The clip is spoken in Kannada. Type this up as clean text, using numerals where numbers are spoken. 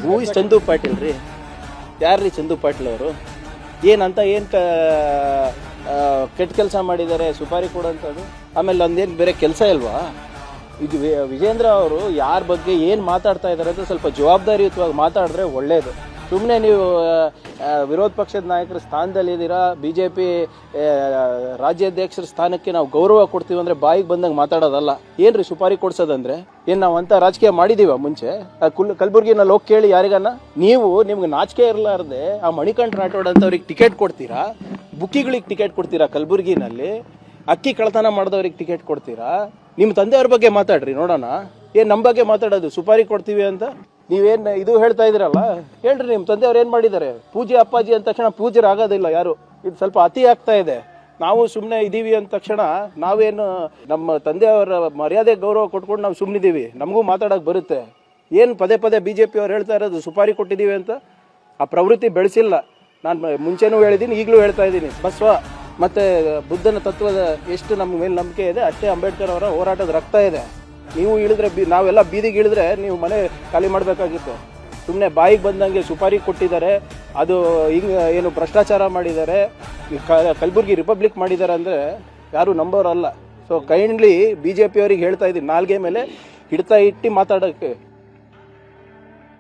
ಹೂ ಇಸ್ ಚಂದು ಪಾಟೀಲ್ ರೀ? ಯಾರ್ರೀ ಚಂದು ಪಾಟೀಲ್ ಅವರು? ಏನಂತ ಏನು ಕೆಟ್ಟ ಕೆಲಸ ಮಾಡಿದ್ದಾರೆ ಸುಪಾರಿ ಕೊಡೋಂಥದ್ದು? ಆಮೇಲೆ ಒಂದೇನು ಬೇರೆ ಕೆಲಸ ಇಲ್ವಾ? ಇದು ವಿಜೇಂದ್ರ ಅವರು ಯಾರ ಬಗ್ಗೆ ಏನು ಮಾತಾಡ್ತಾ ಇದ್ದಾರೆ ಅಂತ ಸ್ವಲ್ಪ ಜವಾಬ್ದಾರಿಯುತವಾಗಿ ಮಾತಾಡಿದ್ರೆ ಒಳ್ಳೆಯದು. ಸುಮ್ಮನೆ ನೀವು ವಿರೋಧ ಪಕ್ಷದ ನಾಯಕರ ಸ್ಥಾನದಲ್ಲಿದ್ದೀರಾ, BJP ರಾಜ್ಯಾಧ್ಯಕ್ಷರ ಸ್ಥಾನಕ್ಕೆ ನಾವು ಗೌರವ ಕೊಡ್ತೀವಿ ಅಂದರೆ ಬಾಯಿಗೆ ಬಂದಂಗೆ ಮಾತಾಡೋದಲ್ಲ. ಏನ್ರಿ ಸುಪಾರಿ ಕೊಡ್ಸೋದಂದ್ರೆ? ಏನು ನಾವು ಅಂಥ ರಾಜಕೀಯ ಮಾಡಿದೀವ ಮುಂಚೆ? ಕಲಬುರ್ಗಿನಲ್ಲಿ ಹೋಗಿ ಕೇಳಿ ಯಾರಿಗನ್ನ. ನಿಮ್ಗೆ ನಾಚಿಕೆ ಇರಲಾರ್ದೆ ಆ ಮಣಿಕಂಠ ರಾಠೋಡ್ ಅಂತವ್ರಿಗೆ ಟಿಕೆಟ್ ಕೊಡ್ತೀರಾ, ಬುಕ್ಕಿಗಳಿಗೆ ಟಿಕೆಟ್ ಕೊಡ್ತೀರಾ, ಕಲಬುರ್ಗಿನಲ್ಲಿ ಅಕ್ಕಿ ಕಳ್ಳತನ ಮಾಡಿದವ್ರಿಗೆ ಟಿಕೆಟ್ ಕೊಡ್ತೀರಾ. ನಿಮ್ಮ ತಂದೆಯವ್ರ ಬಗ್ಗೆ ಮಾತಾಡ್ರಿ ನೋಡೋಣ. ಏನು ನಮ್ಮ ಬಗ್ಗೆ ಮಾತಾಡೋದು ಸುಪಾರಿ ಕೊಡ್ತೀವಿ ಅಂತ? ನೀವೇನು ಇದು ಹೇಳ್ತಾ ಇದ್ದೀರಲ್ಲ, ಹೇಳ್ರಿ ನಿಮ್ಮ ತಂದೆಯವ್ರು ಏನು ಮಾಡಿದ್ದಾರೆ? ಪೂಜೆ ಅಪ್ಪಾಜಿ ಅಂದ ತಕ್ಷಣ ಪೂಜೆರು ಆಗೋದಿಲ್ಲ ಯಾರು. ಇದು ಸ್ವಲ್ಪ ಅತಿ ಆಗ್ತಾ ಇದೆ. ನಾವು ಸುಮ್ಮನೆ ಇದ್ದೀವಿ ಅಂದ ತಕ್ಷಣ ನಾವೇನು ನಮ್ಮ ತಂದೆಯವರ ಮರ್ಯಾದೆ ಗೌರವ ಕೊಟ್ಕೊಂಡು ನಾವು ಸುಮ್ಮನಿದ್ದೀವಿ? ನಮಗೂ ಮಾತಾಡೋಕೆ ಬರುತ್ತೆ. ಏನು ಪದೇ ಪದೇ BJP ಅವ್ರು ಹೇಳ್ತಾ ಇರೋದು ಸುಪಾರಿ ಕೊಟ್ಟಿದ್ದೀವಿ ಅಂತ? ಆ ಪ್ರವೃತ್ತಿ ಬೆಳೆಸಿಲ್ಲ. ನಾನು ಮುಂಚೆನೂ ಹೇಳಿದ್ದೀನಿ, ಈಗಲೂ ಹೇಳ್ತಾ ಇದ್ದೀನಿ. ಬಸವ ಮತ್ತು ಬುದ್ಧನ ತತ್ವದ ಎಷ್ಟು ನಮ್ಮ ಮೇಲೆ ನಂಬಿಕೆ ಇದೆ, ಅಷ್ಟೇ ಅಂಬೇಡ್ಕರ್ ಅವರ ಹೋರಾಟದ ರಕ್ತ ಇದೆ. ನೀವು ಇಳಿದ್ರೆ ನಾವೆಲ್ಲ ಬೀದಿಗೆ ಇಳಿದ್ರೆ ನೀವು ಮನೆ ಖಾಲಿ ಮಾಡಬೇಕಾಗಿತ್ತು. ಸುಮ್ಮನೆ ಬಾಯಿಗೆ ಬಂದಂಗೆ ಸುಪಾರಿ ಕೊಟ್ಟಿದ್ದಾರೆ, ಅದು ಹಿಂಗೆ ಏನು ಭ್ರಷ್ಟಾಚಾರ ಮಾಡಿದ್ದಾರೆ, ಕಲಬುರ್ಗಿ ರಿಪಬ್ಲಿಕ್ ಮಾಡಿದ್ದಾರೆ ಅಂದರೆ ಯಾರು ನಂಬೋರಲ್ಲ. ಸೊ ಕೈಂಡ್ಲಿ BJP ಅವ್ರಿಗೆ ಹೇಳ್ತಾ ಇದ್ದೀನಿ, ನಾಲ್ಗೆ ಮೇಲೆ ಹಿಡ್ತಾ ಇಟ್ಟು ಮಾತಾಡೋಕ್ಕೆ